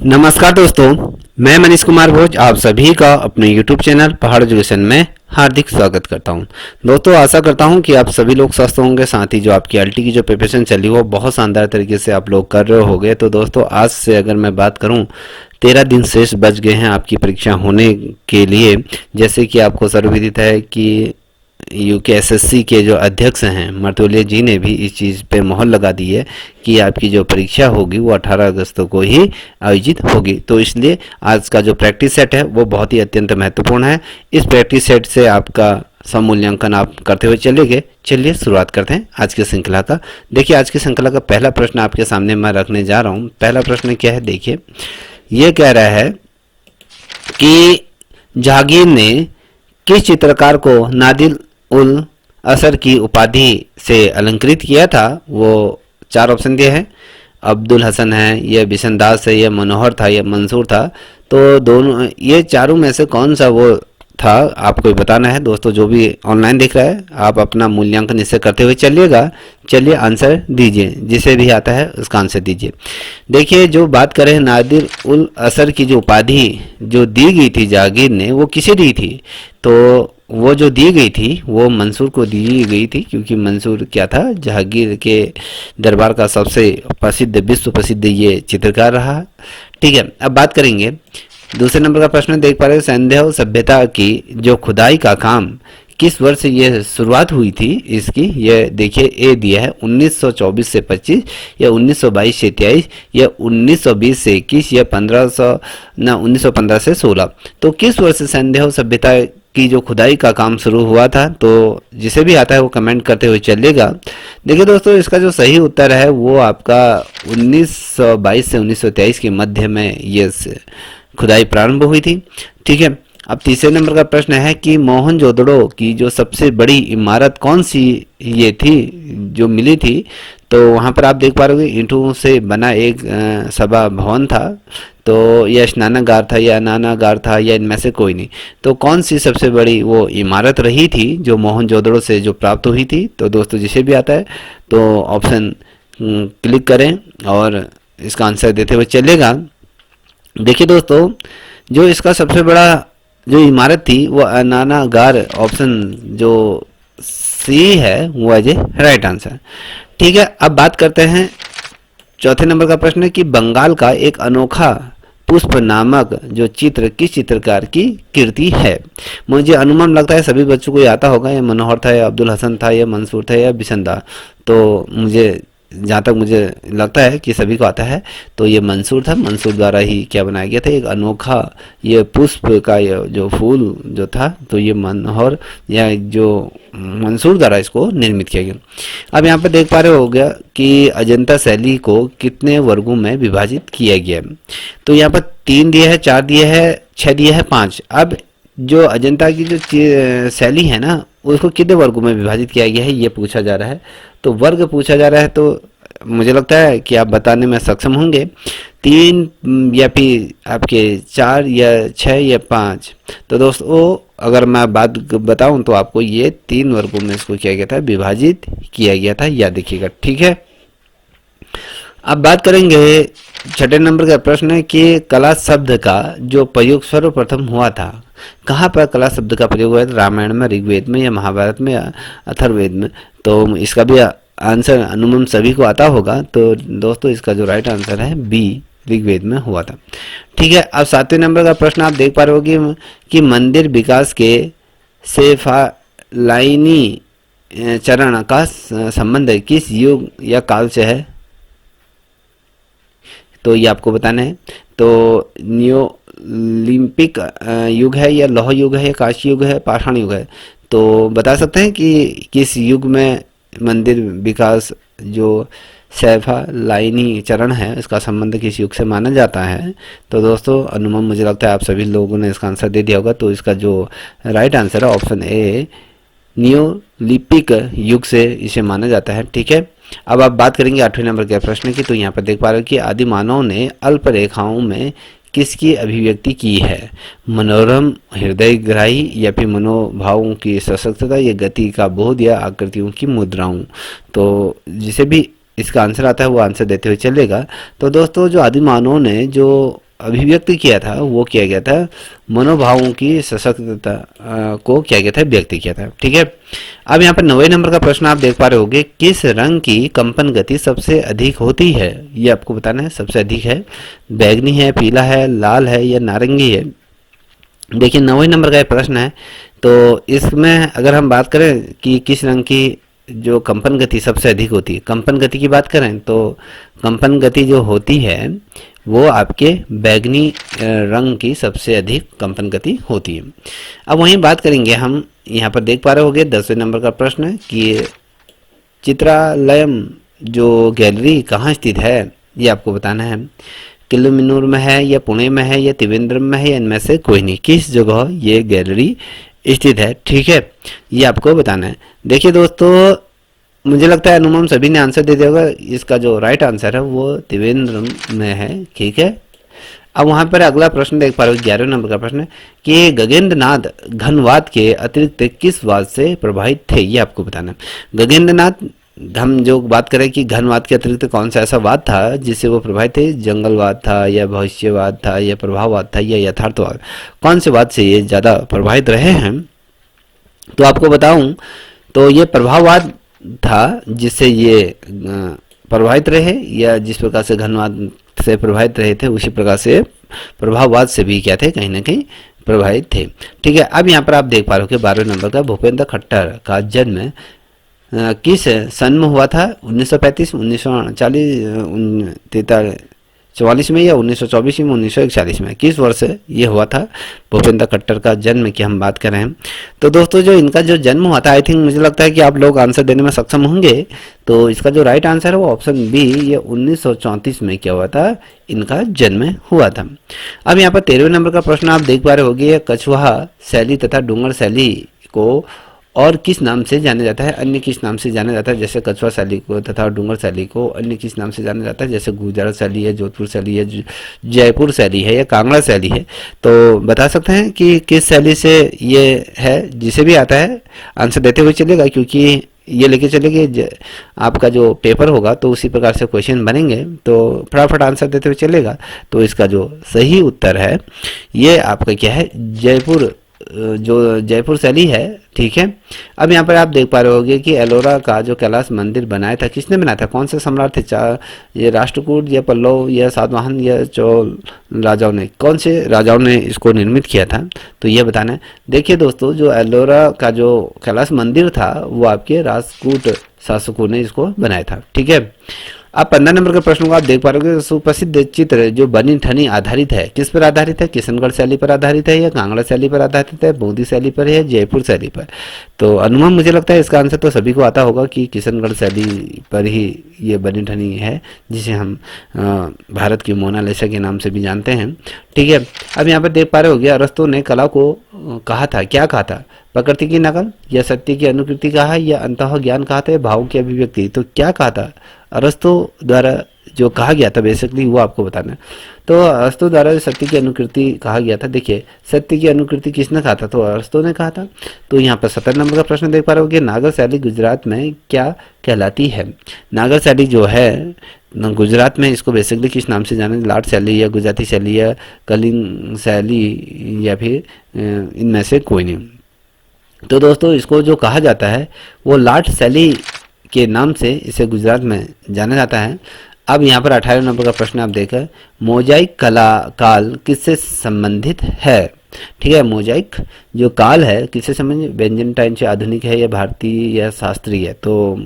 नमस्कार दोस्तों, मैं मनीष कुमार भोज आप सभी का अपने YouTube चैनल पहाड़ एजुकेशन में हार्दिक स्वागत करता हूं। दोस्तों, आशा करता हूं कि आप सभी लोग स्वस्थ होंगे, साथ ही जो आपकी एलटी की जो प्रिपरेशन चली वो बहुत शानदार तरीके से आप लोग कर रहे होंगे। तो दोस्तों, आज से अगर मैं बात करूं, 13 दिन शेष बच गए हैं आपकी परीक्षा होने के लिए। जैसे कि आपको सर्वविदित है कि यूकेएसएससी के जो अध्यक्ष हैं मर्तुल्य जी ने भी इस चीज़ पे मोहर लगा दी है कि आपकी जो परीक्षा होगी वो 18 अगस्त को ही आयोजित होगी। तो इसलिए आज का जो प्रैक्टिस सेट है वो बहुत ही अत्यंत महत्वपूर्ण है। इस प्रैक्टिस सेट से आपका समूल्यांकन आप करते हुए चलेंगे। चलिए शुरुआत करते हैं आज की श्रृंखला का। देखिए, आज की श्रृंखला का पहला प्रश्न आपके सामने मैं रखने जा रहा हूँ। पहला प्रश्न क्या है, देखिए, ये कह रहा है कि जहांगीर ने किस चित्रकार को नादिर उल असर की उपाधि से अलंकृत किया था। वो 4 ऑप्शन दिए हैं। अब्दुल हसन है, यह बिशन दास है, यह मनोहर था, यह मंसूर था। तो दोनों ये चारों में से कौन सा वो था आपको बताना है। दोस्तों, जो भी ऑनलाइन देख रहा है आप अपना मूल्यांकन इससे करते हुए चलिएगा। चलिए आंसर दीजिए, जिसे भी आता है उसका आंसर दीजिए। देखिए, जो बात करें नादिर उल असर की जो उपाधि जो दी गई थी जहांगीर ने, वो किसे दी थी? तो वो जो दी गई थी वो मंसूर को दी गई थी, क्योंकि मंसूर क्या था, जहांगीर के दरबार का सबसे प्रसिद्ध, विश्व प्रसिद्ध ये चित्रकार रहा। ठीक है, अब बात करेंगे दूसरे नंबर का प्रश्न। देख पा रहे हैं, सिंधु सभ्यता की जो खुदाई का काम किस वर्ष से ये शुरुआत हुई थी इसकी। ये देखिए, ए दिया है 1924 से 25, या 1922 से 23, या 1920 से 21, या 1915 से 16। तो किस वर्ष से सिंधु सभ्यता की जो खुदाई का काम शुरू हुआ था? तो जिसे भी आता है वो कमेंट करते हुए चलेगा। देखिए दोस्तों, इसका जो सही उत्तर है वो आपका 1922 से 1923 के मध्य में ये खुदाई प्रारंभ हुई थी। ठीक है, अब तीसरे नंबर का प्रश्न है कि मोहनजोदड़ो की जो सबसे बड़ी इमारत कौन सी ये थी जो मिली थी? तो वहाँ पर आप देख पा रहे हो ईंटों से बना एक सभा भवन था। तो यह स्नानागार था या नानागार था, या इनमें से कोई नहीं। तो कौन सी सबसे बड़ी वो इमारत रही थी जो मोहनजोदड़ो से जो प्राप्त हुई थी? तो दोस्तों, जिसे भी आता है तो ऑप्शन क्लिक करें और इसका आंसर देते हुए चलेगा। देखिए दोस्तों, जो इसका सबसे बड़ा जो इमारत थी वो नानागार, ऑप्शन जो सी है वो है राइट आंसर। ठीक है, अब बात करते हैं चौथे नंबर का प्रश्न कि बंगाल का एक अनोखा पुष्प नामक जो चित्र किस चित्रकार की कृति है? मुझे अनुमान लगता है सभी बच्चों को आता होगा। ये मनोहर था, या अब्दुल हसन था, या मंसूर था, या बिशनदा। तो मुझे जहाँ तक मुझे लगता है कि सभी को आता है, तो ये मंसूर था। मंसूर द्वारा ही क्या बनाया गया था, एक अनोखा ये पुष्प का ये जो फूल जो था, तो ये मनोहर या जो मंसूर द्वारा इसको निर्मित किया गया। अब यहाँ पर देख पा रहे हो गया कि अजंता शैली को कितने वर्गों में विभाजित किया गया। तो यहाँ पर 3 दिए है, 4 दिए है, 6 दिए है, 5। अब जो अजंता की जो शैली है ना, उसको कितने वर्गों में विभाजित किया गया है ये पूछा जा रहा है। तो वर्ग पूछा जा रहा है, तो मुझे लगता है कि आप बताने में सक्षम होंगे। 3 या फिर आपके 4 या 6 या 5। तो दोस्तों, अगर मैं बात बताऊं तो आपको ये 3 वर्गों में इसको किया गया था, विभाजित किया गया था, याद रखिएगा। ठीक है, अब बात करेंगे छठे नंबर का प्रश्न है कि कला शब्द का जो प्रयोग सर्वप्रथम हुआ था, कहाँ पर कला शब्द का प्रयोग हुआ था? रामायण में, ऋग्वेद में, या महाभारत में, या अथर्ववेद में? तो इसका भी आंसर अनुमान सभी को आता होगा। तो दोस्तों, इसका जो राइट आंसर है बी, ऋग्वेद में हुआ था। ठीक है, अब 7वें नंबर का प्रश्न आप देख पा रहे हो कि मंदिर विकास के सेफालाइनी चरण का संबंध किस युग या काल से है? तो ये आपको बताना है। तो नियोलिम्पिक युग है, या लौह युग है, या कांस्य युग है, पाषाण युग है? तो बता सकते हैं कि किस युग में मंदिर विकास जो सेफालाइनी चरण है इसका संबंध किस युग से माना जाता है? तो दोस्तों, अनुमान मुझे लगता है आप सभी लोगों ने इसका आंसर दे दिया होगा। तो इसका जो राइट आंसर है ऑप्शन ए, नियोलिपिक युग से इसे माना जाता है। ठीक है, अब आप बात करेंगे 8वें नंबर के प्रश्न की। तो यहाँ पर देख पा रहे हो कि आदि मानव ने अल्प रेखाओं में किसकी अभिव्यक्ति की है? मनोरम, हृदयग्राही, या फिर मनोभावों की सशक्तता, या गति का बोध, या आकृतियों की मुद्राओं? तो जिसे भी इसका आंसर आता है वो आंसर देते हुए चलेगा। तो दोस्तों, जो आदि मानव ने जो अभिव्यक्ति किया था वो किया गया था, मनोभावों की सशक्तता को किया गया था, व्यक्त किया था। ठीक है, अब यहाँ पर 90 नंबर का प्रश्न आप देख पा रहे होंगे, किस रंग की कंपन गति सबसे अधिक होती है, ये आपको बताना है। सबसे अधिक है, बैगनी है, पीला है, लाल है या नारंगी है। देखिए 90 नंबर का ये प्रश्न है, तो इसमें अगर हम बात करें कि किस रंग की जो कंपन गति सबसे अधिक होती है, कंपन गति की बात करें तो कंपन गति जो होती है वो आपके बैगनी रंग की सबसे अधिक कंपन गति होती है। अब वहीं बात करेंगे हम, यहाँ पर देख पा रहे होंगे 10वें नंबर का प्रश्न है कि चित्रालयम जो गैलरी कहाँ स्थित है, ये आपको बताना है। किलुमिनूर में है या पुणे में है या त्रिवेंद्रम में है या इनमें से कोई नहीं, किस जगह ये गैलरी स्थित है। ठीक है, ये आपको बताना है। देखिए दोस्तों, मुझे लगता है अनुमान सभी ने आंसर दे दिया होगा। इसका जो राइट आंसर है वो त्रिवेंद्रम में है। ठीक है, अब वहां पर अगला प्रश्न देख पा रहे हो, 11वें नंबर का प्रश्न है कि गगनेंद्रनाथ घनवात के अतिरिक्त किस वाद से प्रभावित थे, ये आपको बताना है। गगनेंद्रनाथ, हम जो बात करें कि घनवाद के अतिरिक्त कौन सा ऐसा वाद था जिससे वो प्रभावित थे, जंगलवाद था या भविष्यवाद था या प्रभाववाद था या यथार्थवाद, कौन से वाद से ये ज़्यादा प्रभावित रहे हैं? तो आपको बताऊं तो ये प्रभाववाद था जिससे ये प्रभावित रहे, या जिस प्रकार से घनवाद से प्रभावित रहे थे उसी प्रकार से प्रभाववाद से भी क्या थे, कहीं ना कहीं प्रभावित थे। ठीक है, अब यहाँ पर आप देख पा रहे हो कि 12वें नंबर का भूपेंद्र खट्टर का जन्म किस सन में हुआ था, 1935, 1940, 44 में या 1924 में, 1941 में, किस वर्ष ये हुआ था भूपेंद्र खट्टर का जन्म की हम बात कर रहे हैं। तो दोस्तों जो इनका जो जन्म हुआ था, आई थिंक मुझे लगता है कि आप लोग आंसर देने में सक्षम होंगे। तो इसका जो राइट आंसर है वो ऑप्शन बी, ये 1934 में क्या हुआ था, इनका जन्म हुआ था। अब यहाँ पर 13वें नंबर का प्रश्न आप देख पा रहे होंगे, कछुआ शैली तथा डूंगर शैली को और किस नाम से जाना जाता है, अन्य किस नाम से जाना जाता है। जैसे कछुआ शैली को तथा डूंगर शैली को अन्य किस नाम से जाना जाता है, जैसे गुजरात शैली है, जोधपुर शैली है, जयपुर शैली है या कांगड़ा शैली है। तो बता सकते हैं कि किस शैली से ये है, जिसे भी आता है आंसर देते हुए चलेगा, क्योंकि ये लेके चलेंगे आपका जो पेपर होगा तो उसी प्रकार से क्वेश्चन बनेंगे, तो फटाफट आंसर देते हुए चलेगा। तो इसका जो सही उत्तर है ये आपका क्या है, जयपुर, जो जयपुर शैली है। ठीक है, अब यहाँ पर आप देख पा रहे होंगे कि एलोरा का जो कैलाश मंदिर बनाया था, किसने बनाया था, कौन से सम्राट थे, ये राष्ट्रकूट या पल्लव या सातवाहन या चोल राजाओं ने, कौन से राजाओं ने इसको निर्मित किया था, तो ये बताना है। देखिए दोस्तों, जो एलोरा का जो कैलाश मंदिर था वो आपके राष्ट्रकूट शासकों ने इसको बनाया था। ठीक है, अब 15 नंबर के प्रश्न को आप देख पा रहे हो, सुप्रसिद्ध चित्र जो बनी ठनी आधारित है, किस पर आधारित है, किशनगढ़ शैली पर आधारित है या कांगड़ा शैली पर आधारित है, बूंदी शैली पर है, जयपुर शैली पर। तो अनुमान मुझे लगता है इसका आंसर तो सभी को आता होगा कि किशनगढ़ शैली पर ही ये बनी ठनी है, जिसे हम भारत की मोनालिसा के नाम से भी जानते हैं। ठीक है, अब यहाँ पर देख पा रहे हो, अरस्तु ने कला को कहा था, क्या कहा था, प्रकृति की नकल या सत्य की अनुकृति कहा या अंतः ज्ञान कहा था, भावों की अभिव्यक्ति, तो क्या कहा था अरस्तु द्वारा जो कहा गया था बेसिकली वो आपको बताना है। तो अरस्तु द्वारा सत्य की अनुकृति कहा गया था। देखिए सत्य की अनुकृति किसने कहा था, तो अरस्तु ने कहा था। तो यहाँ पर 17 नंबर का प्रश्न देख पा रहे हो कि नागर शैली गुजरात में क्या कहलाती है। नागर शैली जो है गुजरात में, इसको बेसिकली किस नाम से जाने, लाट शैली या गुजराती शैली या कलिंग शैली या फिर इनमें से कोई नहीं। तो दोस्तों इसको जो कहा जाता है वो लाट शैली के नाम से इसे गुजरात में जाना जाता है। अब यहाँ पर 18 नंबर का प्रश्न आप देखें, मोजाइक कला काल किससे संबंधित है। ठीक है, मोजाइक जो काल है किससे संबंधित, बेंजेंटाइन से आधुनिक है या भारतीय या शास्त्रीय है। तो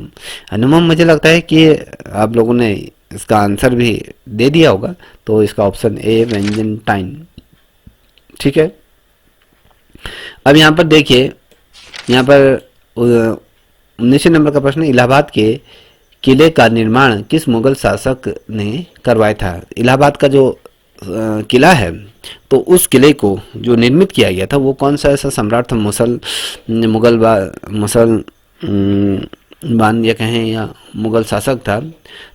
अनुमान मुझे लगता है कि आप लोगों ने इसका आंसर भी दे दिया होगा, तो इसका ऑप्शन ए बेंजेंटाइन। ठीक है, अब यहाँ पर देखिए, यहाँ पर 19 नंबर का प्रश्न, इलाहाबाद के किले का निर्माण किस मुगल शासक ने करवाया था। इलाहाबाद का जो किला है तो उस किले को जो निर्मित किया गया था वो कौन सा ऐसा सम्राट था, मुगलबान या कहें या मुगल शासक था।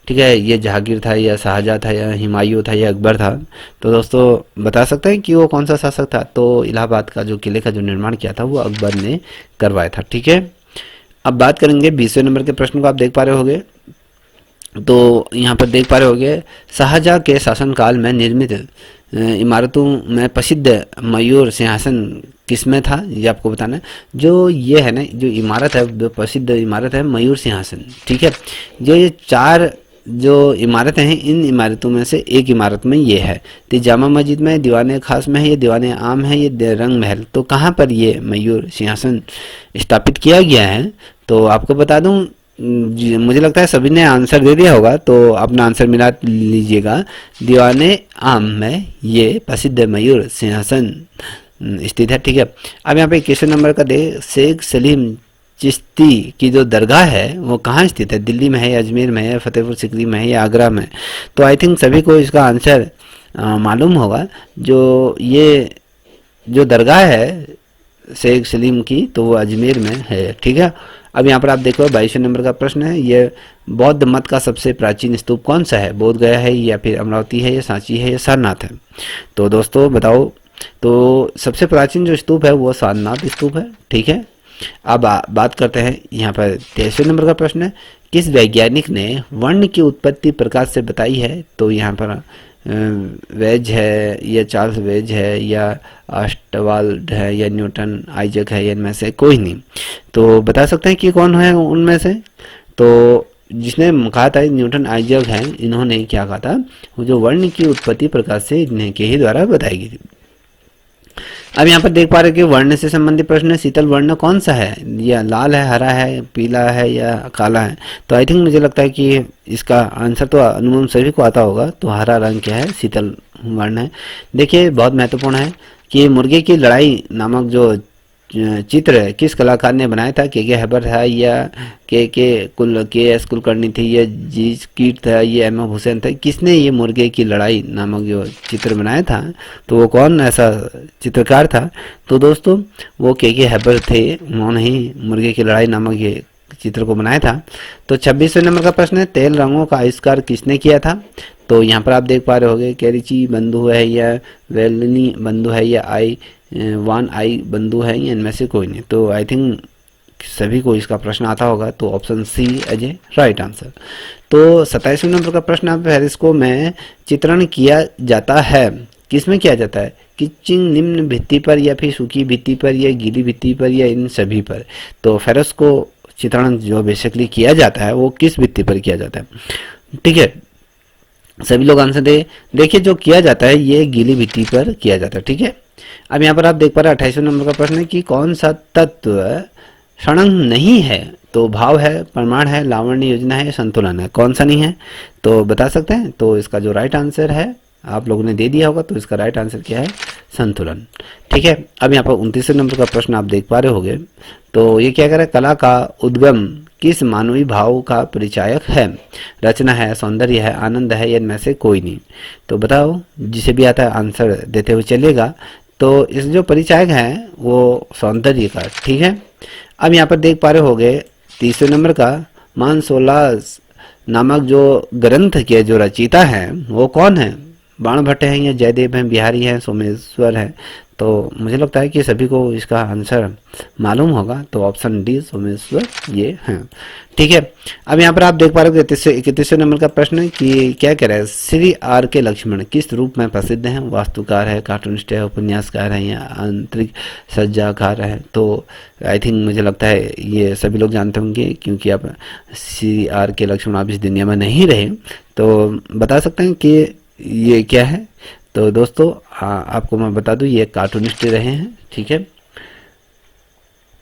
ठीक है, ये जहांगीर था या शाहजहाँ था या हुमायूं था या अकबर था। तो दोस्तों बता सकते हैं कि वो कौन सा शासक था। तो इलाहाबाद का जो किले का जो निर्माण किया था वो अकबर ने करवाया था। ठीक है, अब बात करेंगे 20वें नंबर के प्रश्न को आप देख पा रहे होंगे। तो यहाँ पर देख पा रहे होंगे, शाहजहाँ के शासनकाल में निर्मित इमारतों में प्रसिद्ध मयूर सिंहासन किसमें था, ये आपको बताना है। जो ये है ना, जो इमारत है, जो प्रसिद्ध इमारत है मयूर सिंहासन, ठीक है। जो ये चार जो इमारतें हैं, इन इमारतों में से एक इमारत में ये है। तो जामा मस्जिद में, दीवाने खास में है, ये दीवाने आम है, ये रंग महल। तो कहाँ पर ये मयूर सिंहासन स्थापित किया गया है, तो आपको बता दूं, मुझे लगता है सभी ने आंसर दे दिया होगा, तो अपना आंसर मिला लीजिएगा। दीवाने आम में ये प्रसिद्ध मयूर सिंहासन स्थित है, ठीक है। अब यहाँ पे क्वेश्चन नंबर का दे, शेख सलीम चिश्ती की जो दरगाह है वो कहाँ स्थित है, दिल्ली में है या अजमेर में है, फतेहपुर सिकरी में है या आगरा में। तो आई थिंक सभी को इसका आंसर मालूम होगा। जो ये जो दरगाह है शेख सलीम की, तो वो अजमेर में है, ठीक है। अब यहाँ पर आप देखो 22 नंबर का प्रश्न है, ये बौद्ध मत का सबसे प्राचीन स्तूप कौन सा है, बोध गया है या फिर अमरावती है या सांची है या सारनाथ है। तो दोस्तों बताओ, तो सबसे प्राचीन जो स्तूप है वो सारनाथ स्तूप है, ठीक है। अब बात करते हैं यहाँ पर 23 नंबर का प्रश्न है, किस वैज्ञानिक ने वर्ण की उत्पत्ति प्रकाश से बताई है। तो यहाँ पर वेज है या चार्ल्स वेज है या अष्टवाल्ड है या न्यूटन आइजक है या इनमें से कोई नहीं। तो बता सकते हैं कि कौन है उनमें से। तो जिसने कहा था न्यूटन आइजक है, इन्होंने क्या कहा था, जो वर्ण की उत्पत्ति प्रकाश से इन्हें के ही द्वारा बताई गई थी। अब यहाँ पर देख पा रहे कि वर्ण से संबंधित प्रश्न है, शीतल वर्ण कौन सा है, या लाल है, हरा है, पीला है या काला है। तो आई थिंक मुझे लगता है कि इसका आंसर तो अनुमान सभी को आता होगा। तो हरा रंग क्या है, शीतल वर्ण है। देखिए बहुत महत्वपूर्ण है कि मुर्गे की लड़ाई नामक जो चित्र किस कलाकार ने बनाया था, के हैबर था या के एस कुलकर्णी थी या जी कीट था या एम हुसैन था, किसने ये मुर्गे की लड़ाई नामक जो चित्र बनाया था, तो वो कौन ऐसा चित्रकार था। तो दोस्तों वो के हैबर थे, उन्होंने ही मुर्गे की लड़ाई नामक ये चित्र को बनाया था। तो 26वें नंबर का प्रश्न है, तेल रंगों का आविष्कार किसने किया था। तो यहाँ पर आप देख पा रहे होंगे कैरिची बंधु है या वेलनी बंधु है या वान आई बंधु है या इनमें से कोई नहीं। तो आई थिंक सभी को इसका प्रश्न आता होगा। तो option C as a right answer. तो 27वें नंबर का प्रश्न आप फेरिस्को में चित्रण किया जाता है, किसमें किया जाता है, किचिंग निम्न भित्ति पर या फिर सूखी भित्ति पर या गीली भित्ति पर या इन सभी पर। तो फेरिस्को चित्रण जो बेसिकली किया जाता है वो किस भित्ति पर किया जाता है, ठीक है। सभी लोग आंसर दे। देखिए जो किया जाता है ये गीली भित्ति पर किया जाता है, ठीक है। अब यहाँ पर आप देख पा रहे हैं 28वें नंबर का प्रश्न है कि कौन सा तत्व षडंग नहीं है। तो भाव है, प्रमाण है, लावण्य योजना है, संतुलन है, कौन सा नहीं है। तो बता सकते हैं। तो इसका जो राइट आंसर है आप लोगों ने दे दिया होगा। तो इसका राइट आंसर क्या है, संतुलन, ठीक है। अब यहाँ पर 29वें नंबर का प्रश्न आप देख पा रहे होंगे। तो ये क्या करे, कला का उद्गम किस मानवीय भाव का परिचायक है, रचना है, सौंदर्य है, आनंद है या इनमें से कोई नहीं। तो बताओ, जिसे भी आता है आंसर देते हुए चलेगा। तो इस जो परिचायक है वो सौंदर्य का, ठीक है। अब यहाँ पर देख पा रहे होंगे 30वें नंबर का, मानसोलास नामक जो ग्रंथ के जो रचयिता है वो कौन है, बाण भट्ट हैं या जयदेव हैं, बिहारी हैं, सोमेश्वर हैं। तो मुझे लगता है कि सभी को इसका आंसर मालूम होगा। तो ऑप्शन डी सोमेश्वर ये हैं, ठीक है। अब यहाँ पर आप देख पा रहे हो 31वें नंबर का प्रश्न है कि क्या कह रहा है, श्री आर के लक्ष्मण किस रूप में प्रसिद्ध हैं, वास्तुकार है, कार्टूनिस्ट है, उपन्यासकार है या आंतरिक सज्जाकार है। तो आई थिंक मुझे लगता है ये सभी लोग जानते होंगे, क्योंकि आप श्री आर के लक्ष्मण आप इस दुनिया में नहीं रहे। तो बता सकते हैं कि ये क्या है। तो दोस्तों आपको मैं बता दूं ये कार्टूनिस्ट रहे हैं, ठीक है।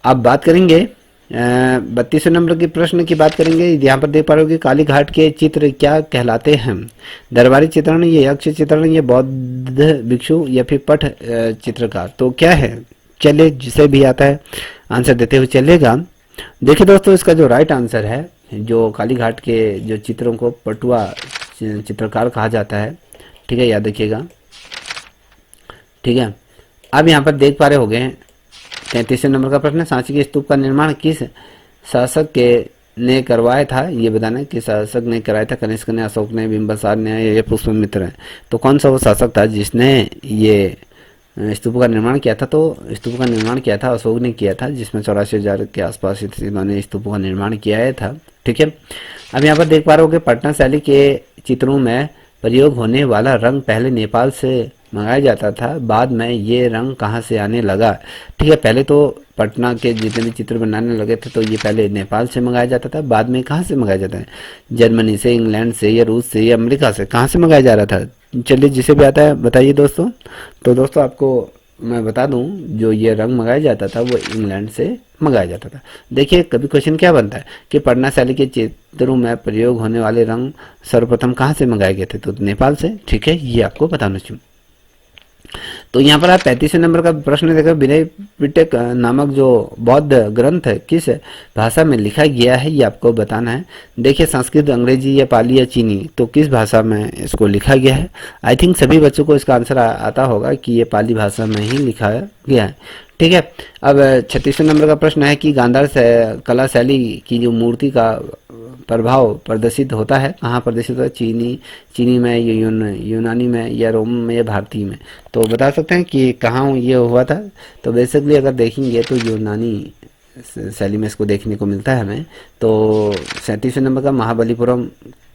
अब बात करेंगे 32वें नंबर के प्रश्न की बात करेंगे। यहाँ पर देख पा रहे हो कि काली घाट के चित्र क्या कहलाते हैं, दरबारी चित्रण, ये यक्ष चित्रण, ये बौद्ध भिक्षु या फिर पट चित्रकार। तो क्या है, चलिए जिसे भी आता है आंसर देते हुए चलेगा। देखिए दोस्तों इसका जो राइट आंसर है, जो काली घाट के जो चित्रों को पटुआ चित्रकार कहा जाता है, ठीक है, याद रखिएगा, ठीक है। अब यहाँ पर देख पा रहे हो गए 33वें नंबर का प्रश्न है, सांची के स्तूप का निर्माण किस शासक के ने करवाया था, ये बताना है कि शासक ने कराया था, कनिष्क ने, अशोक ने, बिंबिसार ने या पुष्यमित्र है। तो कौन सा वो शासक था जिसने ये स्तूप का निर्माण किया था। तो स्तूप का निर्माण किया था अशोक ने किया था, जिसमें 84,000 के आसपास इन्होंने स्तूप का निर्माण किया था, ठीक है। अब यहाँ पर देख पा रहे हो कि पटना शैली के चित्रों में प्रयोग होने वाला रंग पहले नेपाल से मंगाया जाता था, बाद में ये रंग कहाँ से आने लगा? ठीक है, पहले तो पटना के जितने भी चित्र बनाने लगे थे तो ये पहले नेपाल से मंगाया जाता था, बाद में कहाँ से मंगाया जाता है? जर्मनी से, इंग्लैंड से, या रूस से, या अमेरिका से, कहाँ से मंगाया जा रहा था? चलिए, जिसे भी आता है बताइए दोस्तों। तो दोस्तों आपको मैं बता दूं, जो ये रंग मंगाया जाता था वो इंग्लैंड से मंगाया जाता था। देखिए, कभी क्वेश्चन क्या बनता है कि पटना शैली के चित्रों में प्रयोग होने वाले रंग सर्वप्रथम कहाँ से मंगाए गए थे? तो नेपाल से। ठीक है, ये आपको बताना चाहिए। तो यहाँ पर आप 35वें नंबर का प्रश्न देखो, विनय पिटक नामक जो बौद्ध ग्रंथ है किस भाषा में लिखा गया है, ये आपको बताना है। देखिए, संस्कृत, अंग्रेजी या पाली या चीनी, तो किस भाषा में इसको लिखा गया है? आई थिंक सभी बच्चों को इसका आंसर आता होगा कि ये पाली भाषा में ही लिखा गया है। ठीक है, अब 36वें नंबर का प्रश्न है कि गांधार कला शैली की जो मूर्ति का प्रभाव प्रदर्शित होता है, कहाँ प्रदर्शित होता है? चीनी में, या यूनानी में, या रोम में, या भारतीय में? तो बता सकते हैं कि कहाँ ये हुआ था? तो बेसिकली अगर देखेंगे तो यूनानी शैली में इसको देखने को मिलता है हमें। तो 37वें नंबर का महाबलीपुरम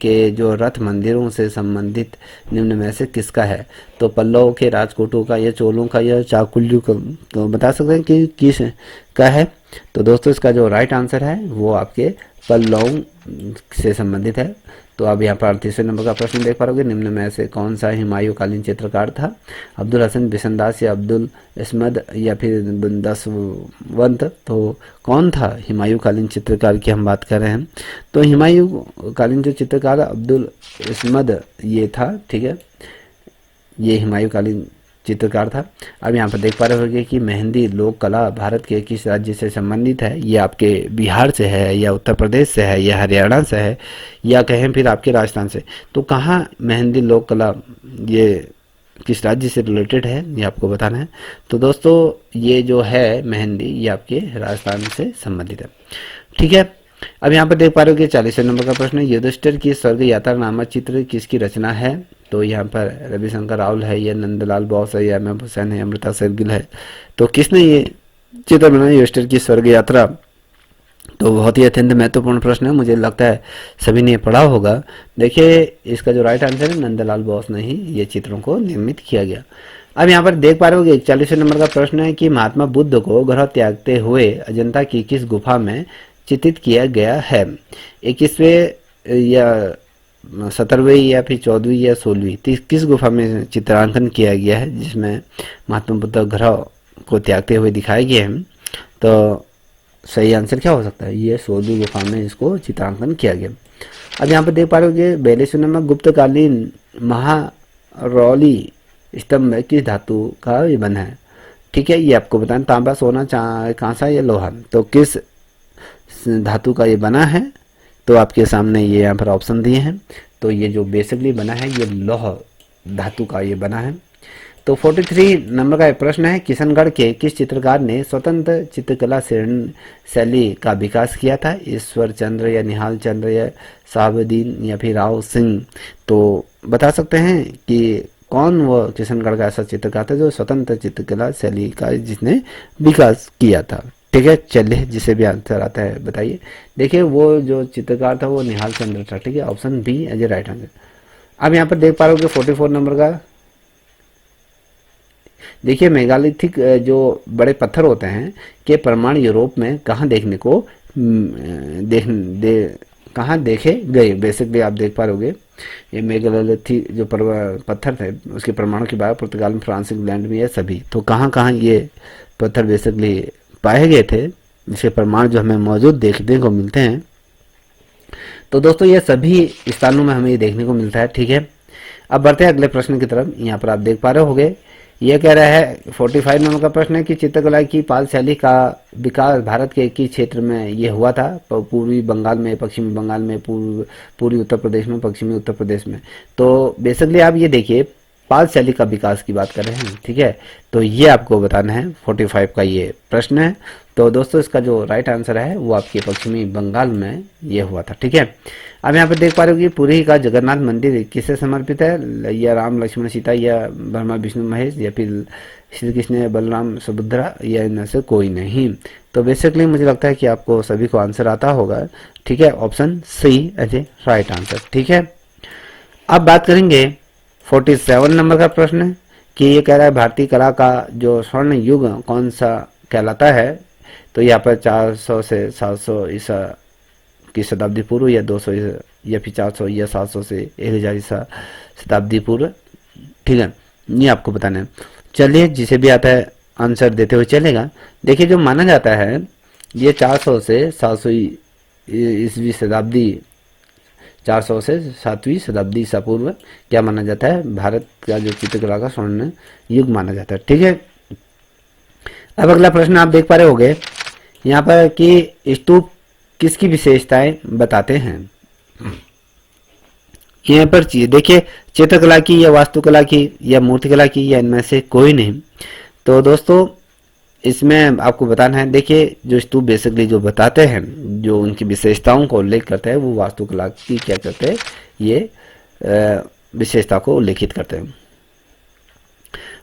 के जो रथ मंदिरों से संबंधित निम्न में से किसका है? तो पल्लव के, राजकोटों का, या चोलों का, या चाकुल्यों का? तो बता सकते हैं कि किस का है? तो दोस्तों इसका जो राइट आंसर है वो आपके पल्लव से संबंधित है। तो अब यहाँ पर 38वें नंबर का प्रश्न देख पा रहोगे, निम्न में से कौन सा हुमायूं चित्रकार था? अब्दुल हसन बिसनदास, या अब्दुल इसमद, या फिर दसवंत? तो कौन था हुमायूं चित्रकार की हम बात कर रहे हैं? तो हुमायूं जो चित्रकार अब्दुल इसमद ये था। ठीक है, ये हुमायूं चित्रकार था। अब यहाँ पर देख पा रहे होंगे कि मेहंदी लोक कला भारत के किस राज्य से संबंधित है? ये आपके बिहार से है, या उत्तर प्रदेश से है, या हरियाणा से है, या कहें फिर आपके राजस्थान से? तो कहाँ मेहंदी लोक कला ये किस राज्य से रिलेटेड है, ये आपको बताना है। तो दोस्तों ये जो है मेहंदी, ये आपके राजस्थान से संबंधित है। ठीक है, अब यहाँ पर देख पा रहे हो कि 40वें नंबर का प्रश्न है, युधिष्ठिर की स्वर्ग यात्रा नामक चित्र किसकी रचना है? तो यहाँ पर रविशंकर रावल है, या नंदलाल बोस है, या एम हुसैन है, अमृता शेरगिल है? तो किसने ये चित्र बनाया युधिष्ठिर की स्वर्ग यात्रा? तो बहुत ही अत्यंत महत्वपूर्ण प्रश्न है, मुझे लगता है सभी ने पढ़ा होगा। देखिए, इसका जो राइट आंसर है नंदलाल बोस ने ही ये चित्रों को निर्मित किया गया। अब यहाँ पर देख पा रहे हो 41वें नंबर का प्रश्न है कि महात्मा बुद्ध को ग्रह त्यागते हुए अजंता की किस गुफा में चित्रित किया गया है? 21वें या 17वीं, या फिर 14वीं, या 16वीं? किस गुफा में चित्रांकन किया गया है जिसमें महात्मा बुद्ध ग्रह को त्यागते हुए दिखाए गए हैं? तो सही आंसर क्या हो सकता है? ये 16वीं गुफा में इसको चित्रांकन किया गया। अब यहाँ पर देख पा रहे हो 42वें नंबर, गुप्तकालीन महारौली स्तंभ किस धातु का ये बना है? ठीक है, ये आपको बताना, तांबा, सोना, कांसा, या लोहा? तो किस धातु का ये बना है? तो आपके सामने ये यहाँ पर ऑप्शन दिए हैं। तो ये जो बेसिकली बना है ये लौह धातु का ये बना है। तो 43 नंबर का प्रश्न है, किशनगढ़ के किस चित्रकार ने स्वतंत्र चित्रकला शैली का विकास किया था? ईश्वर चंद्र, या निहाल चंद्र, या साहबुद्दीन, या फिर राव सिंह? तो बता सकते हैं कि कौन वो किशनगढ़ का ऐसा चित्रकार था जो स्वतंत्र चित्रकला शैली का जिसने विकास किया था? ठीक है, चलिए जिसे भी आंसर आता है बताइए। देखिए, वो जो चित्रकार था वो निहाल चंद्र था। ठीक है, option B as a right answer. अब यहाँ पर देख पा रहे हो 44 नंबर का, देखिए मेगालिथिक जो बड़े पत्थर होते हैं के प्रमाण यूरोप में कहाँ देखने को कहाँ देखे गए? बेसिकली आप देख पा रहे ये मेगालिथिक जो पत्थर थे उसके प्रमाणों की बात पुर्तगाल में, फ्रांस, इंग्लैंड में, ये सभी। तो कहाँ कहाँ ये पत्थर बेसिकली पाए गए थे जिसके प्रमाण जो हमें मौजूद देखने को मिलते हैं? तो दोस्तों ये सभी स्थानों में हमें ये देखने को मिलता है। ठीक है, अब बढ़ते हैं अगले प्रश्न की तरफ। यहाँ पर आप देख पा रहे होंगे, ये कह रहा है 45 नंबर का प्रश्न है कि चित्रकला की पाल शैली का विकास भारत के एक ही क्षेत्र में ये हुआ था? पूर्वी बंगाल में, पश्चिमी बंगाल में, पूर्वी उत्तर प्रदेश में, पश्चिमी उत्तर प्रदेश में? तो बेसिकली आप ये देखिए पाल शैली का विकास की बात कर रहे हैं। ठीक है, तो ये आपको बताना है, 45 का ये प्रश्न है। तो दोस्तों इसका जो राइट आंसर है वो आपके पश्चिमी बंगाल में ये हुआ था। ठीक है, अब यहाँ पे देख पा रहे हो कि पुरी का जगन्नाथ मंदिर किसे समर्पित है? या राम लक्ष्मण सीता, या ब्रह्मा विष्णु महेश, या फिर श्री कृष्ण बलराम सुभद्रा, या इनमें से कोई नहीं? तो बेसिकली मुझे लगता है कि आपको सभी को आंसर आता होगा। ठीक है, option C as a right answer. ठीक है, अब बात करेंगे 47 नंबर का प्रश्न है कि ये कह रहा है भारतीय कला का जो स्वर्ण युग कौन सा कहलाता है। तो यहाँ पर 400 से 700 ईसा की शताब्दी पूर्व, या 200 या फिर 400 या 700 से 1000 ईसा शताब्दी पूर्व। ठीक है, ये आपको बताना है। चलिए, जिसे भी आता है आंसर देते हुए चलेगा। देखिए, जो माना जाता है ये 400 से 700 ईसवी शताब्दी, 400 से 7वीं शताब्दी ईसा पूर्व क्या माना जाता है, भारत का जो चित्रकला का स्वर्ण युग माना जाता है। ठीक है, अब अगला प्रश्न आप देख पा रहे होंगे यहाँ पर कि स्तूप किसकी विशेषताएं बताते हैं। यहाँ पर देखिए, चित्रकला की या वास्तुकला की या मूर्तिकला की या इनमें से कोई नहीं। तो दोस्तों, इसमें आपको बताना है। देखिए, जो स्तूप बेसिकली जो बताते हैं, जो उनकी विशेषताओं को उल्लेख करते हैं, वो वास्तुकला की क्या करते हैं, ये विशेषता को उल्लेखित करते हैं।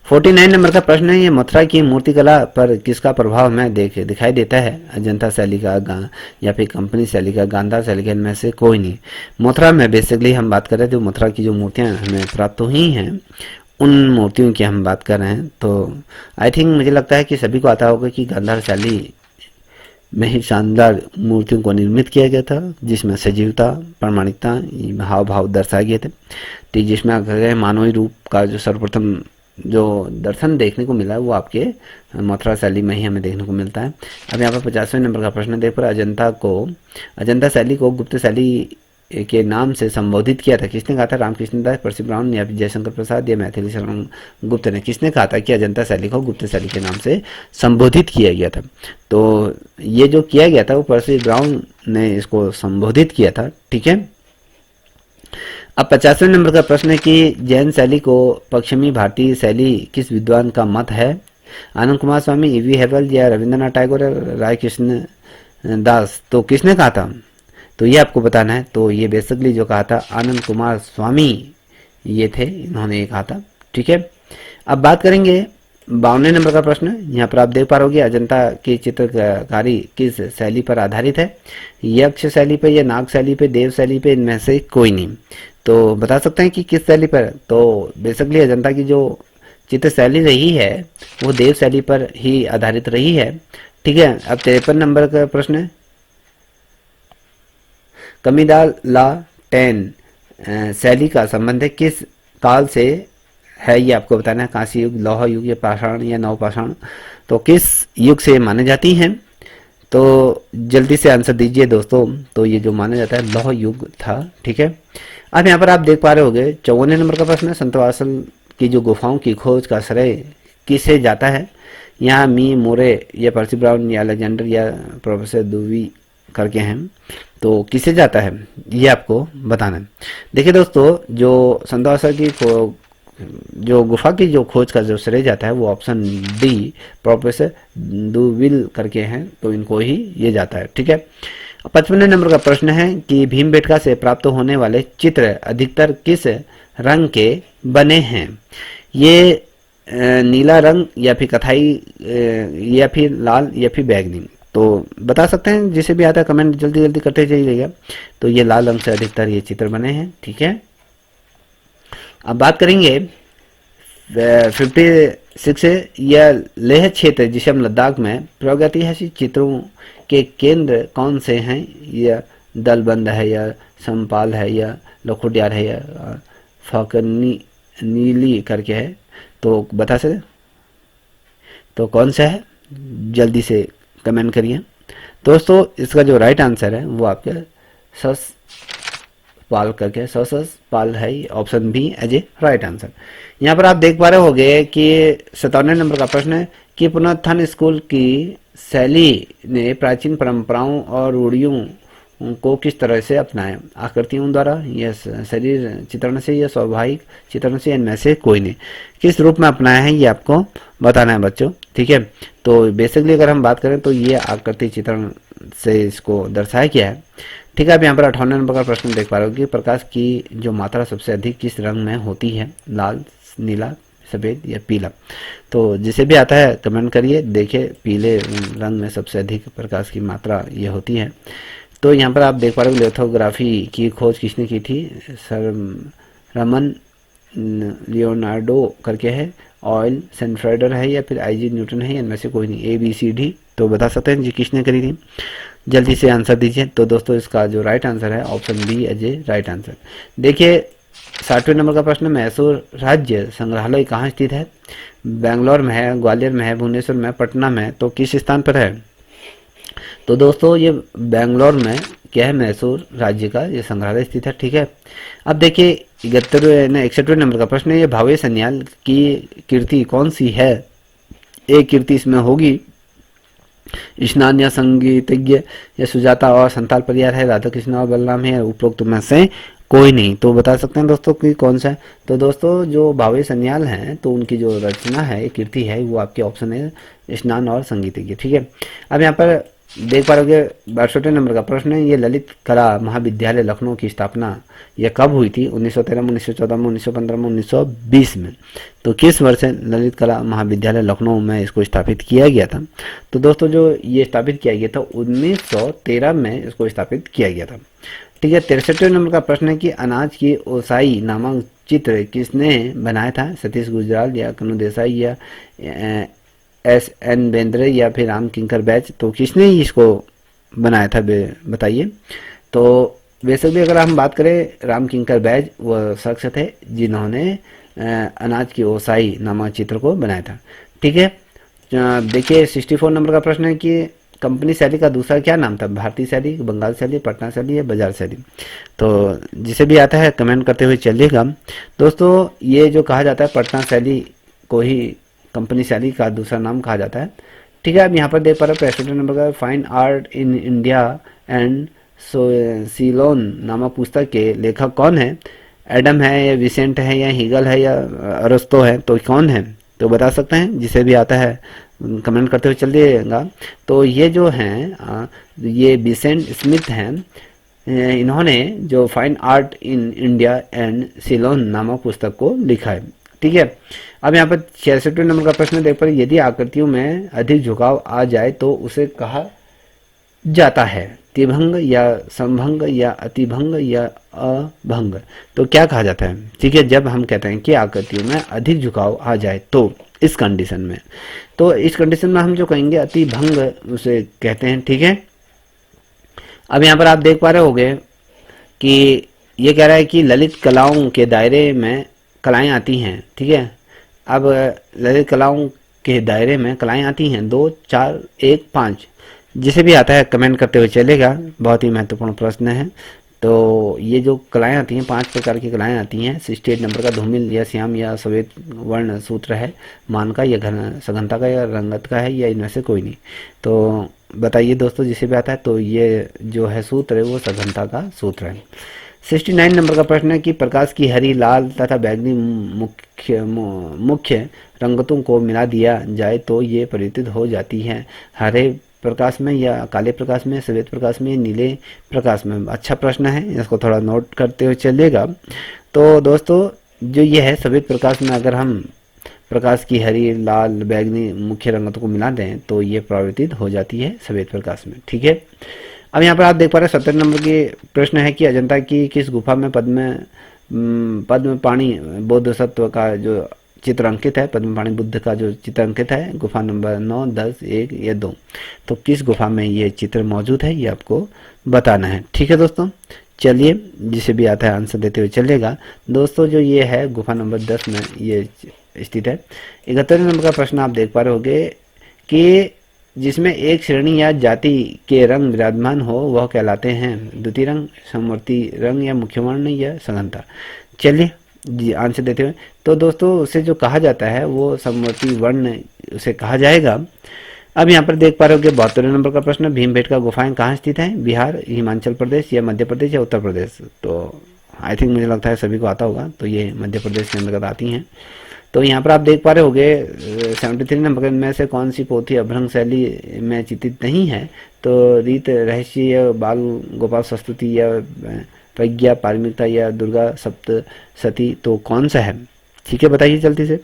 49 नंबर का प्रश्न है, ये मथुरा की मूर्तिकला पर किसका प्रभाव हमें दिखाई देता है। अजंता शैली का या फिर कंपनी शैली का, गांधार शैली का, इनमें से कोई नहीं। मथुरा में बेसिकली हम बात कर रहे थे, मथुरा की जो मूर्तियां हमें प्राप्त हुई हैं उन मूर्तियों की हम बात कर रहे हैं। तो आई थिंक मुझे लगता है कि सभी को आता होगा कि गांधार शैली में ही शानदार मूर्तियों को निर्मित किया गया था, जिसमें सजीवता, प्रामाणिकता, हाव भाव दर्शाए गए थे। जिसमें मानवीय रूप का जो सर्वप्रथम जो दर्शन देखने को मिला है वो आपके मथुरा शैली में ही हमें देखने को मिलता है। अब यहाँ पर 50वें नंबर का प्रश्न देख पर अजंता शैली को गुप्त शैली के नाम से संबोधित किया था। किसने कहा था, रामकृष्ण दास, परसी ब्राउन या जयशंकर प्रसाद या मैथिली शरण गुप्त ने। किसने कहा था कि अजंता शैली को गुप्त शैली के नाम से संबोधित किया गया था। तो ये जो किया गया था वो परसी ब्राउन ने इसको संबोधित किया था। ठीक है, अब 50वें नंबर का प्रश्न है कि जैन शैली को पश्चिमी भारतीय शैली किस विद्वान का मत है। आनंद कुमार स्वामी, ईवी हेबल या रविंद्रनाथ टैगोर, राय कृष्ण दास। तो किसने कहा था, तो ये आपको बताना है। तो ये बेसिकली जो कहा था आनंद कुमार स्वामी ये थे, इन्होंने ये कहा था। ठीक है, अब बात करेंगे 52वें नंबर का प्रश्न। यहाँ पर आप देख पा रहे अजंता की चित्रकारी किस शैली पर आधारित है। यक्ष शैली पे या नाग शैली पे, देव शैली पे, इनमें से कोई नहीं। तो बता सकते हैं कि किस शैली पर। तो बेसिकली अजंता की जो चित्र शैली रही है वो देव शैली पर ही आधारित रही है। ठीक है, अब 53 नंबर का प्रश्न है, कमीदार ला टेन शैली का संबंध किस काल से है, ये आपको बताना है। कांस्य युग, लौह युग या पाषाण या नवपाषाण। तो किस युग से माने जाती हैं, तो जल्दी से आंसर दीजिए दोस्तों। तो ये जो माना जाता है लौह युग था। ठीक है, अब यहाँ पर आप देख पा रहे होंगे 54वें नंबर का प्रश्न है, संतवासल की जो गुफाओं की खोज का श्रेय किसे जाता है। यहाँ मी मोरे या परसी ब्राउन या अलेक्जेंडर या प्रोफेसर दुवी करके हैं। तो किसे जाता है ये आपको बताना है। देखिए दोस्तों, जो संतवासल की जो गुफा की जो खोज का जो श्रेय जाता है वो ऑप्शन डी प्रोफेसर दुविल करके हैं, तो इनको ही ये जाता है। ठीक है, 55वें नंबर का प्रश्न है कि भीमबेटका से प्राप्त होने वाले चित्र अधिकतर किस रंग के बने हैं। ये नीला रंग या फिर कथाई या फिर लाल या फिर बैगनी। तो बता सकते हैं, जिसे भी आता है कमेंट जल्दी जल्दी करते जाइएगा। तो ये लाल रंग से अधिकतर ये चित्र बने हैं। ठीक है, अब बात करेंगे 56 या लेह क्षेत्र जिसे हम लद्दाख में प्रागैतिहासिक चित्रों के केंद्र कौन से हैं। या दलबंद है या समपाल है या लखोटियार है या फाकनी नीली करके है। तो बता सकते, तो कौन सा है, जल्दी से कमेंट करिए दोस्तों। इसका जो राइट आंसर है वो आपके सस पाल करके सस पाल है, option B as a right answer. यहाँ पर आप देख पा रहे होंगे कि 57वें नंबर का प्रश्न है कि पुनरुत्थान स्कूल की शैली ने प्राचीन परंपराओं और रूढ़ियों को किस तरह से अपनाया। आकृतियों द्वारा या शरीर चित्रण से या स्वाभाविक चित्रण से, इनमें से कोई नहीं। किस रूप में अपनाया है ये आपको बताना है बच्चों। ठीक है, तो बेसिकली अगर हम बात करें तो ये आकृति चित्रण से इसको दर्शाया गया है। ठीक है, अब यहाँ पर 58 नंबर का प्रश्न देख पा रहे हो कि प्रकाश की जो मात्रा सबसे अधिक किस रंग में होती है, लाल, नीला, सफ़ेद या पीला। तो जिसे भी आता है कमेंट करिए। देखिए, पीले रंग में सबसे अधिक प्रकाश की मात्रा ये होती है। तो यहाँ पर आप देख पा रहे हो लिथोग्राफी की खोज किसने की थी। सर रमन लियोनार्डो करके है, ऑयल सेनफ्रेडर है या फिर आईजी न्यूटन है, इनमें से कोई नहीं, ए बी सी डी। तो बता सकते हैं जी किसने करी थी, जल्दी से आंसर दीजिए। तो दोस्तों इसका जो राइट आंसर है option B as a right answer. देखिए 60वें नंबर का प्रश्न, मैसूर राज्य संग्रहालय कहाँ स्थित है? बेंगलोर में है, ग्वालियर में है, भुवनेश्वर में, पटना में, तो किस स्थान पर है? तो दोस्तों ये बेंगलोर में क्या है, मैसूर राज्य का ये संग्रहालय स्थित है। ठीक है, अब देखिए 61वें नंबर का प्रश्न है, ये भावे सन्याल की कीर्ति कौन सी है? एक कीर्ति इसमें होगी, स्नान या संगीतज्ञ या सुजाता और संताल परिवार है, राधा कृष्ण और बलराम है, उपरोक्त में से कोई नहीं। तो बता सकते हैं दोस्तों कि कौन सा है? तो दोस्तों जो भावे सन्याल हैं तो उनकी जो रचना है, कीर्ति है, वो आपके ऑप्शन है स्नान और संगीतज्ञ। ठीक है, अब यहाँ पर देख पा रहे 62वें नंबर का प्रश्न है, ये ललित कला महाविद्यालय लखनऊ की स्थापना ये कब हुई थी? 1913 में, 1914 में, 1915 में, 1920 में। तो किस वर्ष है ललित कला महाविद्यालय लखनऊ में इसको स्थापित किया गया था? तो दोस्तों जो ये स्थापित किया गया था 1913 में इसको स्थापित किया गया था। ठीक है, 63वें नंबर का प्रश्न है कि अनाज की ओसाई नामक चित्र किसने बनाया था? सतीश गुजराल या कनु देसाई या एस.एन. बेंद्रे या फिर राम किंकर बैच, तो किसने इसको बनाया था बताइए। तो वैसे भी अगर हम बात करें, राम किंकर बैच वह शख्स थे जिन्होंने अनाज की ओसाई नामक चित्र को बनाया था। ठीक है, देखिए 64 नंबर का प्रश्न है कि कंपनी शैली का दूसरा क्या नाम था? भारतीय शैली, बंगाल शैली, पटना शैली या बाजार शैली। तो जिसे भी आता है कमेंट करते हुए चलिएगा। दोस्तों ये जो कहा जाता है पटना शैली को ही कंपनी शैली का दूसरा नाम कहा जाता है। ठीक है, अब यहाँ पर देख पा रहे 65 नंबर का, fine art in India and Ceylon नामक पुस्तक के लेखक कौन है? एडम है या विसेंट है या हीगल है या अरस्तो है, तो कौन है? तो बता सकते हैं, जिसे भी आता है कमेंट करते हुए चलिएगा। तो ये जो हैं ये विसेंट स्मिथ हैं, इन्होंने जो fine art in India and Ceylon नामक पुस्तक को लिखा है। ठीक है, अब यहाँ पर 66वें नंबर का प्रश्न देख पर, यदि आकृतियों में अधिक झुकाव आ जाए तो उसे कहा जाता है? त्रिभंग या समभंग या अतिभंग या अभंग, तो क्या कहा जाता है? ठीक है, जब हम कहते हैं कि आकृतियों में अधिक झुकाव आ जाए तो इस कंडीशन में, तो इस कंडीशन में हम जो कहेंगे अतिभंग उसे कहते हैं। ठीक है, अब यहाँ पर आप देख पा रहे होंगे कि ये कह रहा है कि ललित कलाओं के दायरे में कलाएं आती हैं। ठीक है, अब ललित कलाओं के दायरे में कलाएं आती हैं 2, 4, 1, 5, जिसे भी आता है कमेंट करते हुए चलेगा। बहुत ही महत्वपूर्ण प्रश्न है। तो ये जो कलाएं आती हैं 5 प्रकार की कलाएं आती हैं। 68 नंबर का धूमिल या श्याम या श्वेत वर्ण सूत्र है, मान का या घन सघनता का या रंगत का है या इनमें से कोई नहीं। तो बताइए दोस्तों, जिसे भी आता है। तो ये जो है सूत्र है वो सघनता का सूत्र है। 69 नंबर का प्रश्न है कि प्रकाश की हरी, लाल तथा बैंगनी मुख्य रंगतों को मिला दिया जाए तो ये परिवर्तित हो जाती है। हरे प्रकाश में या काले प्रकाश में, श्वेत प्रकाश में, नीले प्रकाश में। अच्छा प्रश्न है, इसको थोड़ा नोट करते हुए चलिएगा। तो दोस्तों जो ये है श्वेत प्रकाश में अगर हम प्रकाश की हरी, लाल, बैंगनी मुख्य रंगतों को मिला दें तो ये परिवर्तित हो जाती है श्वेत प्रकाश में। ठीक है, अब यहाँ पर आप देख पा रहे हैं 70 नंबर के प्रश्न है कि अजंता की किस गुफा में पद्म पाणी बौद्ध सत्व का जो चित्र अंकित है, पद्म पाणी बुद्ध का जो चित्र अंकित है, गुफा नंबर 9, 10, 1 या 2, तो किस गुफा में ये चित्र मौजूद है ये आपको बताना है। ठीक है दोस्तों, चलिए जिसे भी आता है आंसर देते हुए चलेगा। दोस्तों जो ये है गुफा नंबर 10 में ये स्थित है। 71 नंबर का प्रश्न आप देख पा रहे होंगे कि जिसमें एक श्रेणी या जाति के रंग विराजमान हो वह कहलाते हैं द्वितीय रंग, समवर्ती रंग या मुख्य वर्ण या सघनता। चलिए जी आंसर देते हुए, तो दोस्तों उसे जो कहा जाता है वो समवर्ती वर्ण उसे कहा जाएगा। अब यहाँ पर देख पा रहे हो कि 72 नंबर का प्रश्न, भीमबेटका गुफाएं कहाँ स्थित हैं? बिहार, हिमाचल प्रदेश या मध्य प्रदेश या उत्तर प्रदेश। तो आई थिंक मुझे लगता है सभी को आता होगा, तो ये मध्य प्रदेश के अंतर्गत आती हैं। तो यहाँ पर आप देख पा रहे होंगे 73 नंबर में से कौन सी पोथी अभ्रंग शैली में चित्रित नहीं है? तो रीत, रहस्य, बाल गोपाल संस्तुति या प्रज्ञा पारमिकता या दुर्गा सप्तशती, तो कौन सा है? ठीक है, बताइए जल्दी से।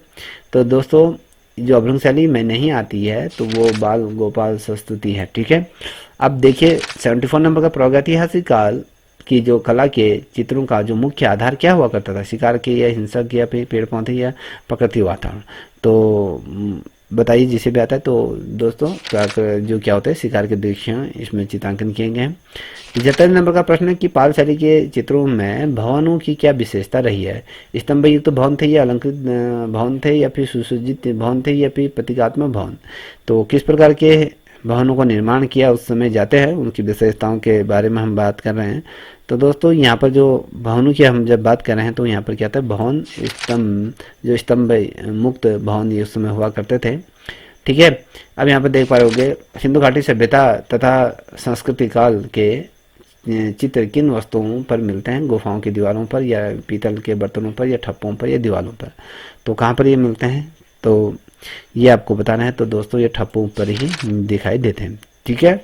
तो दोस्तों जो अभ्रंग शैली में नहीं आती है तो वो बाल गोपाल संस्तुति है। ठीक है, अब देखिए 74 नंबर का प्रागैतिहासिक काल की जो कला के चित्रों का जो मुख्य आधार क्या हुआ करता था, शिकार के या हिंसक या फिर पेड़ पौधे या प्रकृति वातावरण। तो बताइए जिसे भी आता है। तो दोस्तों जो क्या होता है, शिकार के दृश्य इसमें चित्रांकन किए गए हैं। 75 नंबर का प्रश्न है कि पाल शैली के चित्रों में भवनों की क्या विशेषता रही है। स्तंभ युक्त तो भवन थे या अलंकृत भवन थे या फिर सुसज्जित भवन थे या फिर प्रतीकात्मक भवन। तो किस प्रकार के भवनों को निर्माण किया उस समय जाते हैं, उनकी विशेषताओं के बारे में हम बात कर रहे हैं। तो दोस्तों यहाँ पर जो भवनों की हम जब बात कर रहे हैं तो यहाँ पर क्या था, भवन स्तंभ, जो स्तंभ मुक्त भवन ये उस समय हुआ करते थे। ठीक है। अब यहाँ पर देख पा रहे होंगे सिंधु घाटी सभ्यता तथा संस्कृति काल के चित्र किन वस्तुओं पर मिलते हैं, गुफाओं की दीवारों पर या पीतल के बर्तनों पर या ठप्पों पर या दीवारों पर। तो कहाँ पर ये मिलते हैं, तो ये आपको बताना है। तो दोस्तों ये ठप्पों पर ही दिखाई देते हैं। ठीक है।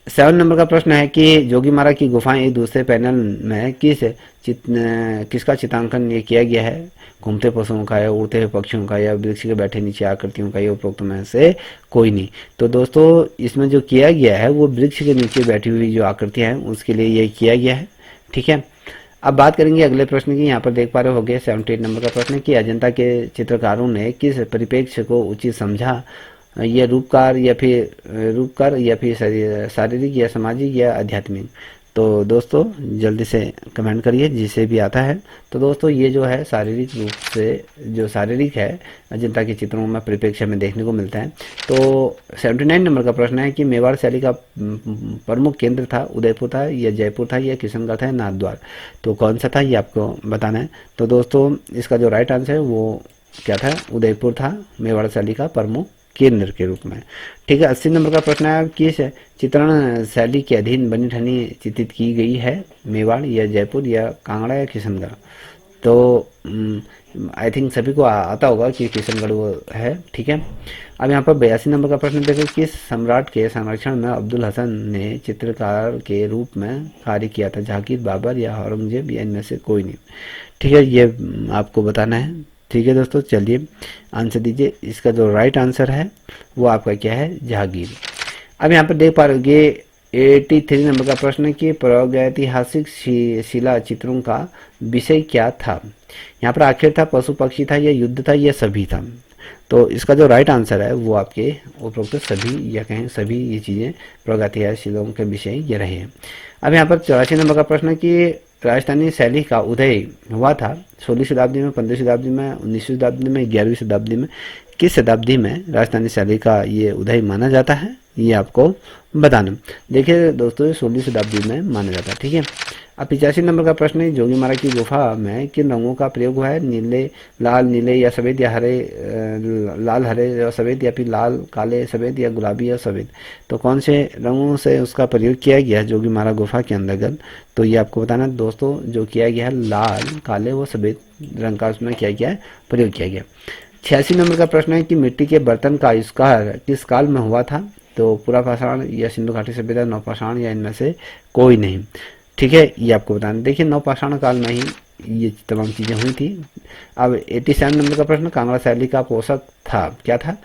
7 नंबर का प्रश्न है कि जोगीमारा की गुफाएं एक दूसरे पैनल में किसका चित्रांकन ये किया गया है, घूमते पशुओं का या उड़ते हुए पक्षियों का या वृक्ष के बैठे नीचे आकृतियों का, ये उपरोक्त में से कोई नहीं। तो दोस्तों इसमें जो किया गया है वो वृक्ष के नीचे बैठी हुई जो आकृतियां हैं उसके लिए ये किया गया है। ठीक है। अब बात करेंगे अगले प्रश्न की। यहाँ पर देख पा रहे होंगे 78 नंबर का प्रश्न है कि अजंता के चित्रकारों ने किस परिप्रेक्ष्य को उचित समझा, यह रूपकार या फिर शारीरिक या सामाजिक या आध्यात्मिक। तो दोस्तों जल्दी से कमेंट करिए जिसे भी आता है। तो दोस्तों ये जो है शारीरिक रूप से, जो शारीरिक है अजंता के चित्रों में परिप्रेक्ष्य में देखने को मिलता है। तो 79 नंबर का प्रश्न है कि मेवाड़ शैली का प्रमुख केंद्र था, उदयपुर था या जयपुर था या किशनगढ़ था या नाथद्वार। तो कौन सा था ये आपको बताना है। तो दोस्तों इसका जो राइट आंसर है वो क्या था, उदयपुर था मेवाड़ शैली का प्रमुख केंद्र के रूप में। ठीक है। 80 नंबर का प्रश्न है किस चित्रण शैली के अधीन बनी ठनी चित्रित की गई है, मेवाड़ या जयपुर या कांगड़ा या किशनगढ़। तो आई थिंक सभी को आता होगा कि किशनगढ़ वो है। ठीक है। अब यहाँ पर 82 नंबर का प्रश्न देखो, किस सम्राट के संरक्षण में अब्दुल हसन ने चित्रकार के रूप में कार्य किया था, जहांगीर, बाबर या औरंगजेब या इनमें से कोई नहीं। ठीक है। ये आपको बताना है। ठीक है दोस्तों, चलिए आंसर दीजिए। इसका जो राइट आंसर है वो आपका क्या है, जहांगीर। अब यहाँ पर देख पा रहे हो 83 नंबर का प्रश्न है कि प्रागैतिहासिक शिला चित्रों का विषय क्या था। यहाँ पर आखिर था, पशु पक्षी था या युद्ध था या सभी था। तो इसका जो राइट आंसर है वो आपके उपरोक्त सभी या कहें सभी ये चीज़ें प्रागैतिहासिक शिलाओं के विषय ये रहे हैं। अब यहाँ पर 84 नंबर का प्रश्न है कि राजस्थानी शैली का उदय हुआ था 16वीं शताब्दी में, 15वीं शताब्दी में, 19वीं शताब्दी में, 11वीं शताब्दी में। किस शताब्दी में राजस्थानी शैली का ये उदय माना जाता है ये आपको बताना। देखिए दोस्तों 16वीं शताब्दी में माना जाता है। ठीक है। अब 85 नंबर का प्रश्न है जोगीमारा की गुफा में किन रंगों का प्रयोग हुआ है, नीले, लाल, नीले या सफ़ेद या हरे, लाल, हरे या सफ़ेद या फिर लाल, काले, सफ़ेद या गुलाबी या सफ़ेद। तो कौन से रंगों से उसका प्रयोग किया गया है जोगीमारा गुफा के अंतर्गत, तो ये आपको बताना दोस्तों। जो किया गया है लाल, काले व सफ़ेद रंग का उसमें किया गया है, प्रयोग किया गया। 86 नंबर का प्रश्न है कि मिट्टी के बर्तन का आविष्कार किस काल में हुआ था। तो पुरा पाषाण या सिंधु घाटी सभ्यता, नवपाषाण या इनमें से कोई नहीं। ठीक है। ये आपको बताना। देखिए नवपाषाण काल में ही ये तमाम चीज़ें हुई थी। अब 87 नंबर का प्रश्न, कांगड़ा शैली का पोषक था क्या था,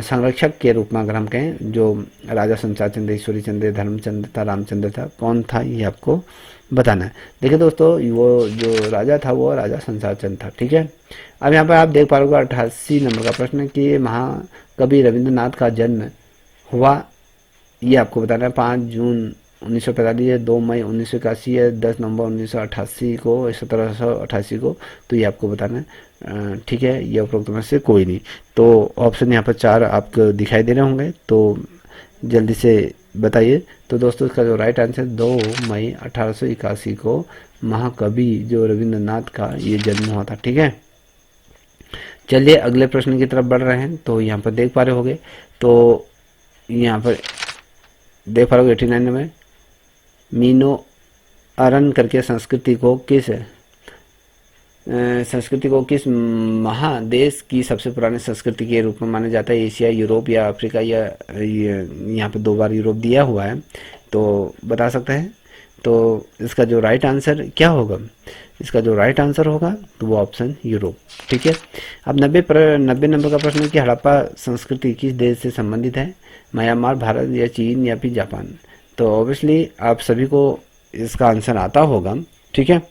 संरक्षक के रूप में अगर हम कहें, जो राजा संसार चंद्र, ईश्वरी चंद्र, धर्मचंद्र था, रामचंद्र था, कौन था ये आपको बताना है। देखिए दोस्तों वो जो राजा था वो राजा संसार चंद्र था। ठीक है। अब यहाँ पर आप देख पा रहे हो 88 नंबर का प्रश्न कि महाकवि रविंद्रनाथ का जन्म हुआ, ये आपको बताना है 5 जून 1945 है, 2 मई 1981 है, 10 नवंबर 1988 को, 1788 को। तो ये आपको बताना है। ठीक है। ये उपरोक्त में से कोई नहीं। तो ऑप्शन यहाँ पर 4 आपको दिखाई दे रहे होंगे, तो जल्दी से बताइए। तो दोस्तों इसका जो राइट आंसर 2 मई 1881 को महाकवि जो रविंद्रनाथ का ये जन्म हुआ था। ठीक है। चलिए अगले प्रश्न की तरफ बढ़ रहे हैं। तो यहाँ पर देख पा रहे होंगे, तो यहाँ पर देख पा रहे हो 89 में मीनो अरन करके संस्कृति को किस महादेश की सबसे पुरानी संस्कृति के रूप में माना जाता है, एशिया, यूरोप या अफ्रीका या यहाँ पे 2 बार यूरोप दिया हुआ है, तो बता सकते हैं। तो इसका जो राइट आंसर क्या होगा, इसका जो राइट आंसर होगा तो वो ऑप्शन यूरोप। ठीक है। अब 90 नंबर का प्रश्न है कि हड़प्पा संस्कृति किस देश से संबंधित है, म्यांमार, भारत या चीन या फिर जापान। तो ऑब्वियसली आप सभी को इसका आंसर आता होगा, ठीक है।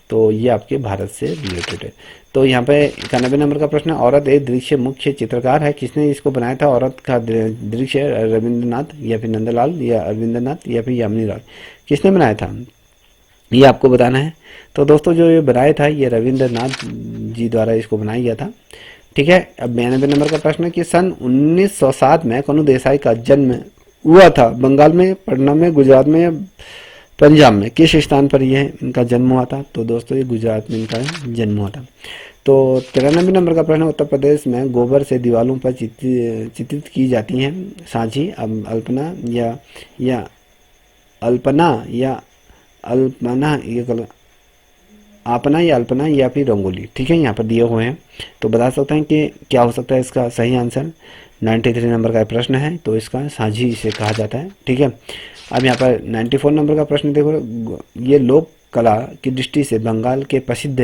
तो ये आपके भारत से रिलेटेड है। तो यहाँ पे 91 नंबर का प्रश्न है, औरत एक दृश्य मुख्य चित्रकार है, किसने इसको बनाया था? औरत का दृश्य रविंद्रनाथ या फिर नंदलाल या अरविंदनाथ या फिर यामिनी राय, किसने बनाया था? ये आपको बताना है। तो दोस्तों जो ये बनाया था ये रविंद्रनाथ जी द्वारा इसको बनाया गया था, ठीक है। अब 92 नंबर का प्रश्न है कि सन 1907 में कनु देसाई का जन्म हुआ था, बंगाल में, पटना में, गुजरात में या पंजाब में, किस स्थान पर यह इनका जन्म हुआ था? तो दोस्तों ये गुजरात में इनका जन्म हुआ था। तो 93 नंबर का प्रश्न, उत्तर प्रदेश में गोबर से दीवारों पर चित्रित की जाती हैं सांची, अल्पना या अल्पना या अल्पना, ये आपना या अल्पना या फिर रंगोली, ठीक है, यहाँ पर दिए हुए हैं। तो बता सकते हैं कि क्या हो सकता है इसका सही आंसर। 93 नंबर का प्रश्न है, तो इसका साझी इसे कहा जाता है, ठीक है। अब यहाँ पर 94 नंबर का प्रश्न देखो, ये लोक कला की दृष्टि से बंगाल के प्रसिद्ध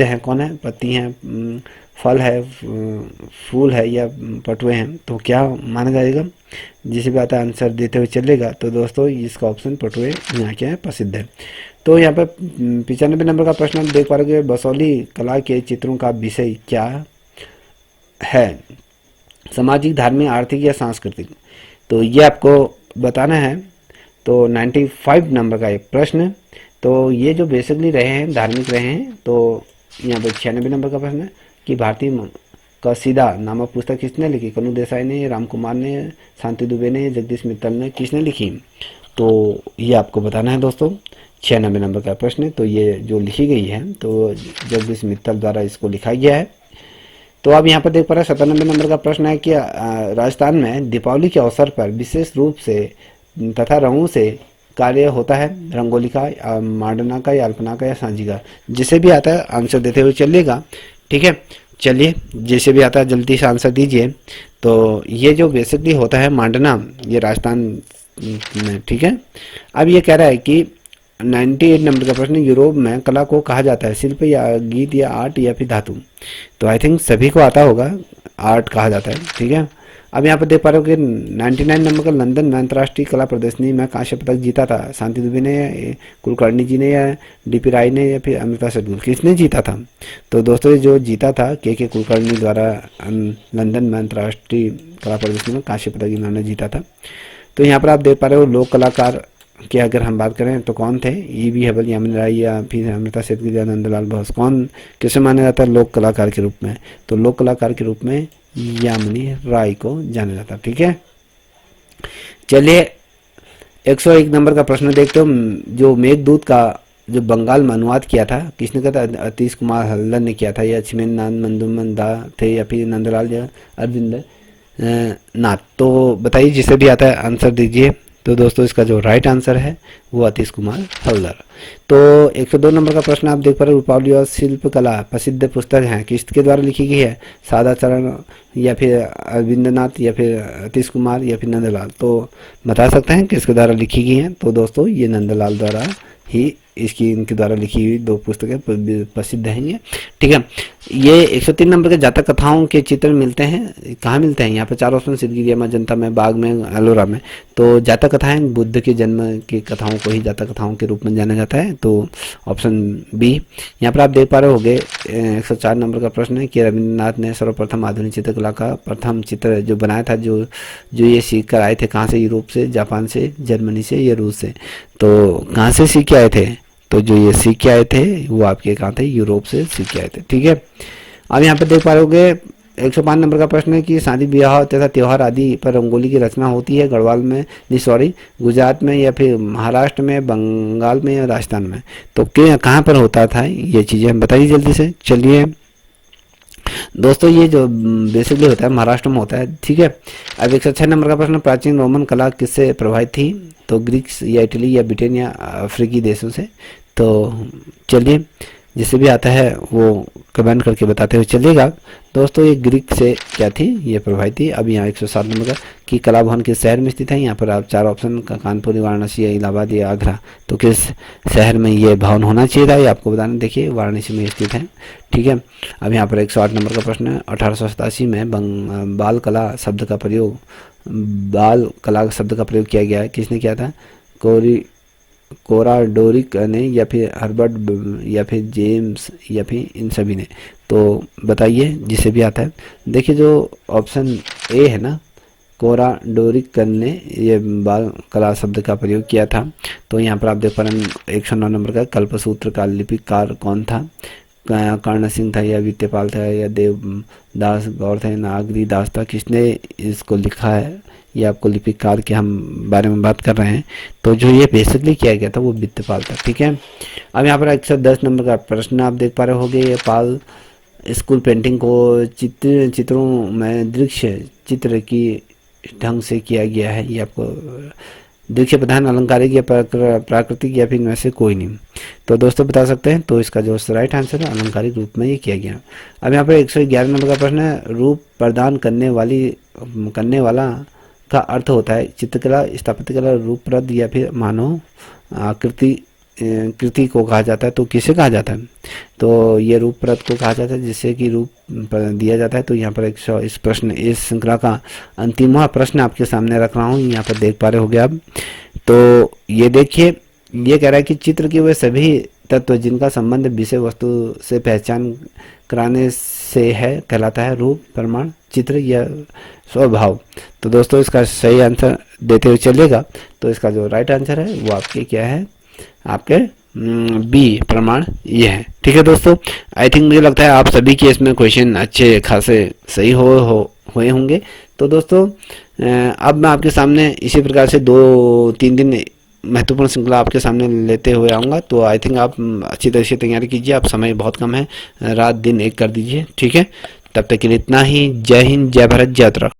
हैं कौन है? पत्ती हैं, फल है, फूल है या पटुए हैं? तो क्या माना जाएगा? जिसे भी आता है आंसर देते हुए चलेगा। तो दोस्तों इसका ऑप्शन पटुए यहाँ के हैं, प्रसिद्ध है। तो यहाँ पर 95 नंबर का प्रश्न आप देख पा रहे हैं, बसौली कला के चित्रों का विषय क्या है? सामाजिक, धार्मिक, आर्थिक या सांस्कृतिक? तो ये आपको बताना है। तो 95 नंबर का एक प्रश्न, तो ये जो बेसिकली रहे हैं धार्मिक रहे हैं। तो यहाँ पर 96 नंबर का प्रश्न है कि भारतीय कसीदा नामक पुस्तक किसने लिखी? कनु देसाई ने, राम कुमार ने, शांति दुबे ने, जगदीश मित्तल ने, किसने लिखी? तो ये आपको बताना है दोस्तों। 96 नंबर का प्रश्न, तो ये जो लिखी गई है तो जगदीश मित्तल द्वारा इसको लिखा गया है। तो अब यहाँ पर देख पा रहे हैं 97 नंबर का प्रश्न है कि राजस्थान में दीपावली के अवसर पर विशेष रूप से तथा रंगों से कार्य होता है, रंगोली का, मांडना का या अल्पना का या सांझी का? जिसे भी आता है आंसर देते हुए चलिएगा, ठीक है। चलिए जैसे भी आता है जल्दी से आंसर दीजिए। तो ये जो बेसिकली होता है मांडना, ये राजस्थान में, ठीक है। अब ये कह रहा है कि 98 नंबर का प्रश्न, यूरोप में कला को कहा जाता है शिल्प या गीत या आर्ट या फिर धातु? तो आई थिंक सभी को आता होगा, आर्ट कहा जाता है, ठीक है। अब यहाँ पर देख पा रहे हो कि 99 नंबर का लंदन में अंतर्राष्ट्रीय कला प्रदर्शनी में कांस्य पदक जीता था, शांति दुबे ने, कुलकर्णी जी ने या डीपी राय ने या फिर अमृता शेटगुल, किसने जीता था? तो दोस्तों ये जो जीता था के कुलकर्णी द्वारा लंदन में अंतर्राष्ट्रीय कला प्रदर्शनी में कांस्य पदक इन्होंने जीता था। तो यहाँ पर आप देख पा रहे हो लोक कलाकार की अगर हम बात करें तो कौन थे? ई.बी. हबल, यामिनी राय या फिर अमृता शेटगुल या नंदलाल बोस, कौन किसे माना जाता है लोक कलाकार के रूप में? तो लोक कलाकार के रूप में यामिनी राय को जाना जाता है, ठीक है। चलिए 101 नंबर का प्रश्न देखते हो, जो मेघदूत का जो बंगाल में अनुवाद किया था किसने किया था? अतीश कुमार हल्दर ने किया था या छिमेन मंदुमन दा थे या फिर नंदलाल या अरविंद नाथ? तो बताइए जिसे भी आता है आंसर दीजिए। तो दोस्तों इसका जो राइट आंसर है वो अतीश कुमार हल्दर। तो 102 नंबर का प्रश्न आप देख पा रहे हैं, रूपावली और शिल्पकला प्रसिद्ध पुस्तक हैं, किसके द्वारा लिखी गई है? सादा चरण या फिर अरविंदनाथ या फिर अतीश कुमार या फिर नंदलाल? तो बता सकते हैं किसके द्वारा लिखी गई है? तो दोस्तों ये नंदलाल द्वारा ही इनके द्वारा लिखी हुई दो पुस्तकें प्रसिद्ध हैं ये, ठीक है। ये 103 नंबर के जातक कथाओं के चित्र मिलते हैं, कहाँ मिलते हैं? यहाँ पर 4 ऑप्शन, सिद्धगिरी, अजंता में, बाग में, एलोरा में। तो जातक कथाएं बुद्ध के जन्म की कथाओं को ही जातक कथाओं के रूप में जाना जाता है, तो ऑप्शन बी। यहाँ पर आप देख पा रहे होंगे 104 नंबर का प्रश्न है कि रविंद्रनाथ ने सर्वप्रथम आधुनिक चित्रकला का प्रथम चित्र जो बनाया था, जो ये सीख कर आए थे, कहाँ से? यूरोप से, जापान से, जर्मनी से या रूस से? तो कहाँ से सीख के आए थे? तो जो ये सीख के आए थे वो आपके कहाँ थे? यूरोप से सीख के आए थे, ठीक है। अब यहाँ पे देख पा रहे होंगे 105 नंबर का प्रश्न है कि शादी ब्याह तथा त्योहार आदि पर रंगोली की रचना होती है गढ़वाल में, गुजरात में या फिर महाराष्ट्र में, बंगाल में या राजस्थान में? तो कहाँ पर होता था ये चीज़ें बताइए जल्दी से। चलिए दोस्तों ये जो बेसिकली होता है महाराष्ट्र में होता है, ठीक है। अब 106 नंबर का प्रश्न, प्राचीन रोमन कला किससे प्रभावित थी? तो ग्रीक्स या इटली या ब्रिटेन या अफ्रीकी देशों से? तो चलिए जिसे भी आता है वो कमेंट करके बताते हुए चलिएगा। दोस्तों ये ग्रीक से क्या थी? ये प्रभावित थी। अब यहाँ 107 नंबर का कि कला भवन किस शहर में स्थित है? यहाँ पर आप 4 ऑप्शन का, कानपुर, वाराणसी या इलाहाबाद या आगरा। तो किस शहर में ये भवन होना चाहिए था ये आपको बताना। देखिए वाराणसी में स्थित है, ठीक है। अब यहाँ पर 108 नंबर का प्रश्न है, 1887 में बाल कला शब्द का प्रयोग बाल कला शब्द का प्रयोग किया गया है? किसने किया था? कोरी कोराडोरिक ने, या फिर हर्बर्ट, या फिर जेम्स, या फिर इन सभी ने? तो बताइए जिसे भी आता है। देखिए जो ऑप्शन ए है ना, कोराडोरिक ने ये बाल कला शब्द का प्रयोग किया था। तो यहाँ पर आप देख पा रहे हैं 109 नंबर का कल्पसूत्र का लिपिकार कौन था? कर्ण सिंह था, या विद्यपाल था, या देवदास गौड़ था, या नागरी दास था? किसने इसको लिखा है? ये आपको लिपिकार के हम बारे में बात कर रहे हैं। तो जो ये बेसिकली किया गया था वो विद्यपाल था। ठीक है, अब यहाँ पर 110 नंबर का प्रश्न आप देख पा रहे होंगे। ये पाल स्कूल पेंटिंग को चित्रों में दृश्य चित्र की ढंग से किया गया है। ये आपको दृश्य प्रधान, अलंकारिक, या प्राकृतिक, या फिर इनमें से कोई नहीं? तो दोस्तों बता सकते हैं। तो इसका जो राइट आंसर है अलंकारिक रूप में ये किया गया। अब यहाँ पर 111 नंबर का प्रश्न है, रूप प्रदान करने वाला का अर्थ होता है चित्रकला, स्थापत्य कला, रूपप्रद, या फिर मानव कृति को कहा जाता है। तो किसे कहा जाता है? तो ये रूपप्रद को कहा जाता है, जिससे कि रूप दिया जाता है। तो यहाँ पर इस प्रश्न, इस श्रृंखला का अंतिमवा प्रश्न आपके सामने रख रहा हूँ, यहाँ पर देख पा रहे होगे आप। तो ये देखिए, ये कह रहा है कि चित्र के वे सभी तत्व जिनका संबंध विषय वस्तु से पहचान कराने से है कहलाता है रूप, प्रमाण, चित्र या स्वभाव। तो दोस्तों इसका सही आंसर देते हुए चलिएगा। तो इसका जो राइट आंसर है वो आपके क्या है? आपके बी, प्रमाण, ये है। ठीक है दोस्तों, आई थिंक मुझे लगता है आप सभी के इसमें क्वेश्चन अच्छे खासे सही हुए होंगे। तो दोस्तों अब मैं आपके सामने इसी प्रकार से 2-3 दिन महत्वपूर्ण श्रृंखला आपके सामने लेते हुए आऊँगा। तो आई थिंक आप अच्छी तरह से तैयारी कीजिए, आप समय बहुत कम है, रात दिन एक कर दीजिए। ठीक है, तब तक के लिए इतना ही। जय हिंद, जय भारत, जय उत्तराखंड।